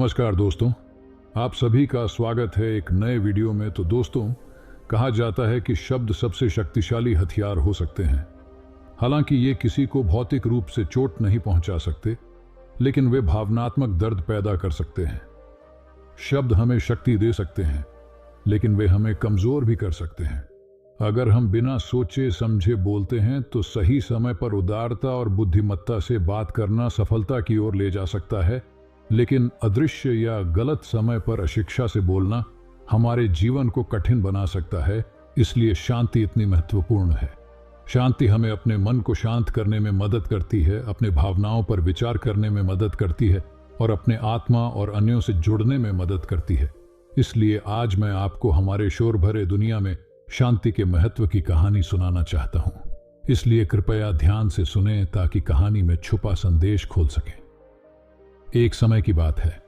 नमस्कार दोस्तों, आप सभी का स्वागत है एक नए वीडियो में। तो दोस्तों, कहा जाता है कि शब्द सबसे शक्तिशाली हथियार हो सकते हैं। हालांकि ये किसी को भौतिक रूप से चोट नहीं पहुंचा सकते, लेकिन वे भावनात्मक दर्द पैदा कर सकते हैं। शब्द हमें शक्ति दे सकते हैं, लेकिन वे हमें कमजोर भी कर सकते हैं। अगर हम बिना सोचे समझे बोलते हैं तो सही समय पर उदारता और बुद्धिमत्ता से बात करना सफलता की ओर ले जा सकता है, लेकिन अदृश्य या गलत समय पर अशिक्षा से बोलना हमारे जीवन को कठिन बना सकता है। इसलिए शांति इतनी महत्वपूर्ण है। शांति हमें अपने मन को शांत करने में मदद करती है, अपने भावनाओं पर विचार करने में मदद करती है और अपने आत्मा और अन्यों से जुड़ने में मदद करती है। इसलिए आज मैं आपको हमारे शोर भरे दुनिया में शांति के महत्व की कहानी सुनाना चाहता हूं। इसलिए कृपया ध्यान से सुनें ताकि कहानी में छुपा संदेश खोल सकें। एक समय की बात है,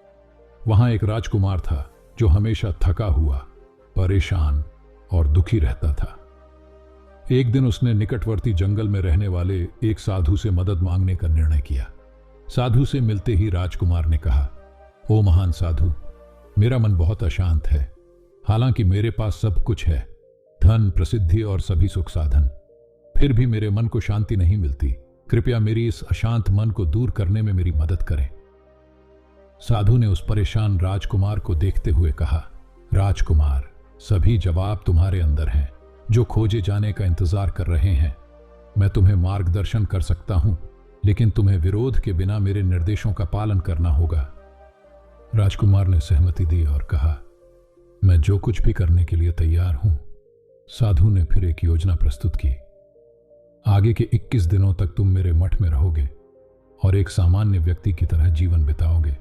वहां एक राजकुमार था जो हमेशा थका हुआ, परेशान और दुखी रहता था। एक दिन उसने निकटवर्ती जंगल में रहने वाले एक साधु से मदद मांगने का निर्णय किया। साधु से मिलते ही राजकुमार ने कहा, ओ महान साधु, मेरा मन बहुत अशांत है। हालांकि मेरे पास सब कुछ है, धन, प्रसिद्धि और सभी सुख साधन, फिर भी मेरे मन को शांति नहीं मिलती। कृपया मेरी इस अशांत मन को दूर करने में मेरी मदद करें। साधु ने उस परेशान राजकुमार को देखते हुए कहा, राजकुमार, सभी जवाब तुम्हारे अंदर हैं, जो खोजे जाने का इंतजार कर रहे हैं। मैं तुम्हें मार्गदर्शन कर सकता हूं, लेकिन तुम्हें विरोध के बिना मेरे निर्देशों का पालन करना होगा। राजकुमार ने सहमति दी और कहा, मैं जो कुछ भी करने के लिए तैयार हूं। साधु ने फिर एक योजना प्रस्तुत की। आगे के 21 दिनों तक तुम मेरे मठ में रहोगे और एक सामान्य व्यक्ति की तरह जीवन बिताओगे।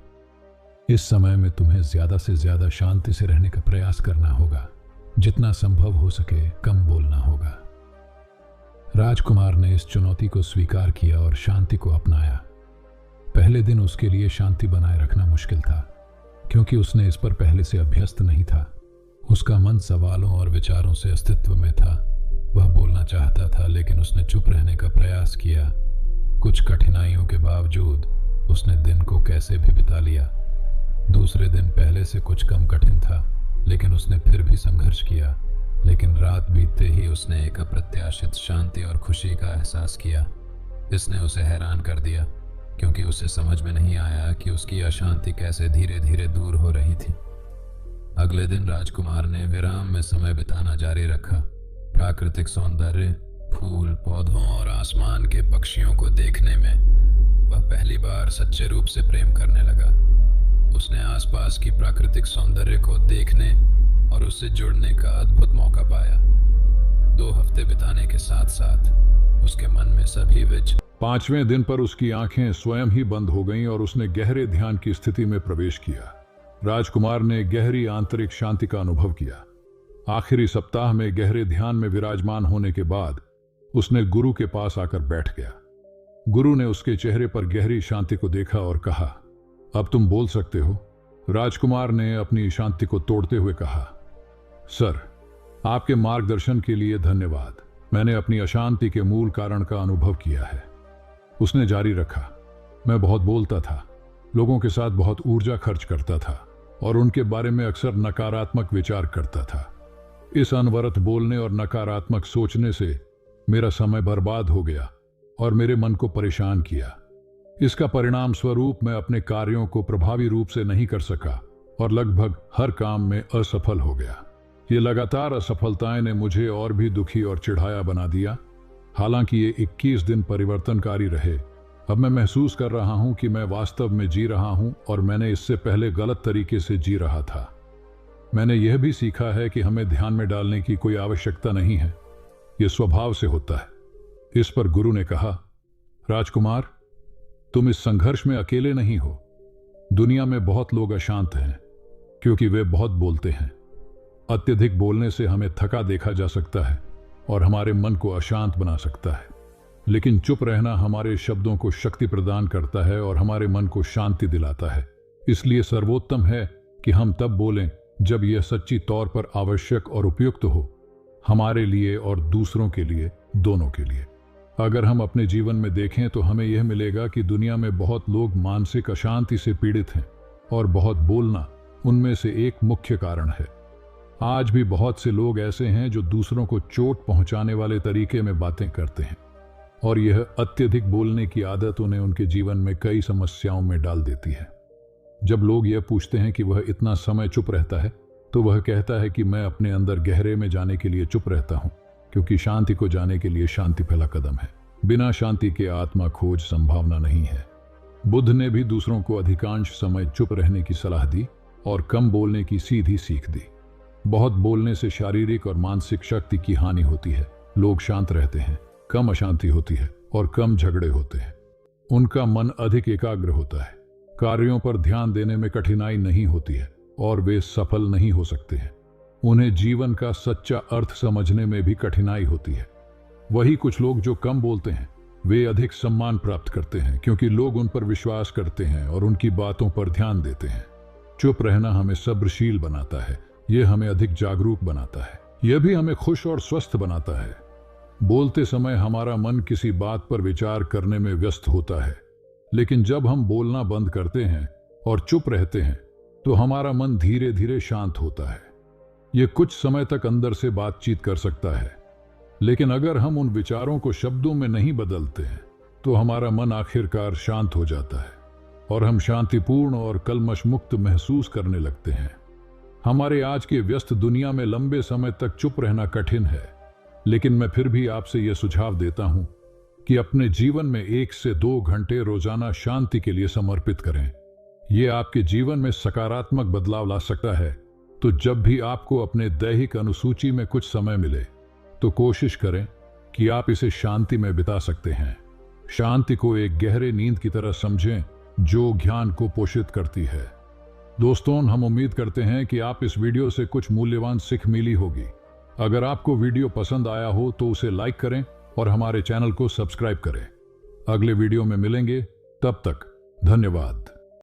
इस समय में तुम्हें ज्यादा से ज्यादा शांति से रहने का प्रयास करना होगा। जितना संभव हो सके कम बोलना होगा। राजकुमार ने इस चुनौती को स्वीकार किया और शांति को अपनाया। पहले दिन उसके लिए शांति बनाए रखना मुश्किल था, क्योंकि उसने इस पर पहले से अभ्यस्त नहीं था। उसका मन सवालों और विचारों से अस्तित्व में था। वह बोलना चाहता था, लेकिन उसने चुप रहने का प्रयास किया। कुछ कठिनाइयों के बावजूद उसने दिन को कैसे भी बिता लिया। दूसरे दिन पहले से कुछ कम कठिन था, लेकिन उसने फिर भी संघर्ष किया। लेकिन रात बीतते ही उसने एक अप्रत्याशित शांति और खुशी का एहसास किया। इसने उसे हैरान कर दिया, क्योंकि उसे समझ में नहीं आया कि उसकी अशांति कैसे धीरे धीरे दूर हो रही थी। अगले दिन राजकुमार ने विराम में समय बिताना जारी रखा। प्राकृतिक सौंदर्य, फूल, पौधों और आसमान के पक्षियों को देखने में वह पहली बार सच्चे रूप से प्रेम करने लगा। उसने आसपास की प्राकृतिक सौंदर्य को देखने और उससे जुड़ने का अद्भुत मौका पाया। 2 हफ्ते बिताने के साथ साथ उसके मन में सभी 5वें दिन पर उसकी आंखें स्वयं ही बंद हो गईं और उसने गहरे ध्यान की स्थिति में प्रवेश किया। राजकुमार ने गहरी आंतरिक शांति का अनुभव किया। आखिरी सप्ताह में गहरे ध्यान में विराजमान होने के बाद उसने गुरु के पास आकर बैठ गया। गुरु ने उसके चेहरे पर गहरी शांति को देखा और कहा, अब तुम बोल सकते हो। राजकुमार ने अपनी शांति को तोड़ते हुए कहा, सर, आपके मार्गदर्शन के लिए धन्यवाद। मैंने अपनी अशांति के मूल कारण का अनुभव किया है। उसने जारी रखा, मैं बहुत बोलता था, लोगों के साथ बहुत ऊर्जा खर्च करता था और उनके बारे में अक्सर नकारात्मक विचार करता था। इस अनवरत बोलने और नकारात्मक सोचने से मेरा समय बर्बाद हो गया और मेरे मन को परेशान किया। इसका परिणाम स्वरूप मैं अपने कार्यों को प्रभावी रूप से नहीं कर सका और लगभग हर काम में असफल हो गया। ये लगातार असफलताएं ने मुझे और भी दुखी और चिढ़ाया बना दिया। हालांकि ये 21 दिन परिवर्तनकारी रहे, अब मैं महसूस कर रहा हूं कि मैं वास्तव में जी रहा हूं और मैंने इससे पहले गलत तरीके से जी रहा था। मैंने यह भी सीखा है कि हमें ध्यान में डालने की कोई आवश्यकता नहीं है, यह स्वभाव से होता है। इस पर गुरु ने कहा, राजकुमार, तुम इस संघर्ष में अकेले नहीं हो। दुनिया में बहुत लोग अशांत हैं, क्योंकि वे बहुत बोलते हैं। अत्यधिक बोलने से हमें थका देखा जा सकता है और हमारे मन को अशांत बना सकता है, लेकिन चुप रहना हमारे शब्दों को शक्ति प्रदान करता है और हमारे मन को शांति दिलाता है। इसलिए सर्वोत्तम है कि हम तब बोलें जब यह सच्ची तौर पर आवश्यक और उपयुक्त हो, हमारे लिए और दूसरों के लिए, दोनों के लिए। अगर हम अपने जीवन में देखें तो हमें यह मिलेगा कि दुनिया में बहुत लोग मानसिक अशांति से पीड़ित हैं। और बहुत बोलना उनमें से एक मुख्य कारण है। आज भी बहुत से लोग ऐसे हैं जो दूसरों को चोट पहुंचाने वाले तरीके में बातें करते हैं, और यह अत्यधिक बोलने की आदत उन्हें उनके जीवन में कई समस्याओं में डाल देती है। जब लोग यह पूछते हैं कि वह इतना समय चुप रहता है, तो वह कहता है कि मैं अपने अंदर गहरे में जाने के लिए चुप रहता हूं, क्योंकि शांति को जाने के लिए शांति पहला कदम है। बिना शांति के आत्मा खोज संभावना नहीं है। बुद्ध ने भी दूसरों को अधिकांश समय चुप रहने की सलाह दी और कम बोलने की सीधी सीख दी। बहुत बोलने से शारीरिक और मानसिक शक्ति की हानि होती है। लोग शांत रहते हैं, कम अशांति होती है और कम झगड़े होते हैं। उनका मन अधिक एकाग्र होता है, कार्यों पर ध्यान देने में कठिनाई नहीं होती है और वे सफल नहीं हो सकते हैं। उन्हें जीवन का सच्चा अर्थ समझने में भी कठिनाई होती है। वही कुछ लोग जो कम बोलते हैं, वे अधिक सम्मान प्राप्त करते हैं, क्योंकि लोग उन पर विश्वास करते हैं और उनकी बातों पर ध्यान देते हैं। चुप रहना हमें सब्रशील बनाता है, यह हमें अधिक जागरूक बनाता है, यह भी हमें खुश और स्वस्थ बनाता है। बोलते समय हमारा मन किसी बात पर विचार करने में व्यस्त होता है, लेकिन जब हम बोलना बंद करते हैं और चुप रहते हैं, तो हमारा मन धीरे धीरे शांत होता है। यह कुछ समय तक अंदर से बातचीत कर सकता है, लेकिन अगर हम उन विचारों को शब्दों में नहीं बदलते हैं, तो हमारा मन आखिरकार शांत हो जाता है और हम शांतिपूर्ण और कलमश मुक्त महसूस करने लगते हैं। हमारे आज के व्यस्त दुनिया में लंबे समय तक चुप रहना कठिन है, लेकिन मैं फिर भी आपसे यह सुझाव देता हूं कि अपने जीवन में 1 से 2 घंटे रोजाना शांति के लिए समर्पित करें। यह आपके जीवन में सकारात्मक बदलाव ला सकता है। तो जब भी आपको अपने दैहिक अनुसूची में कुछ समय मिले, तो कोशिश करें कि आप इसे शांति में बिता सकते हैं। शांति को एक गहरे नींद की तरह समझें जो ज्ञान को पोषित करती है। दोस्तों, हम उम्मीद करते हैं कि आप इस वीडियो से कुछ मूल्यवान सीख मिली होगी। अगर आपको वीडियो पसंद आया हो तो उसे लाइक करें और हमारे चैनल को सब्सक्राइब करें। अगले वीडियो में मिलेंगे, तब तक धन्यवाद।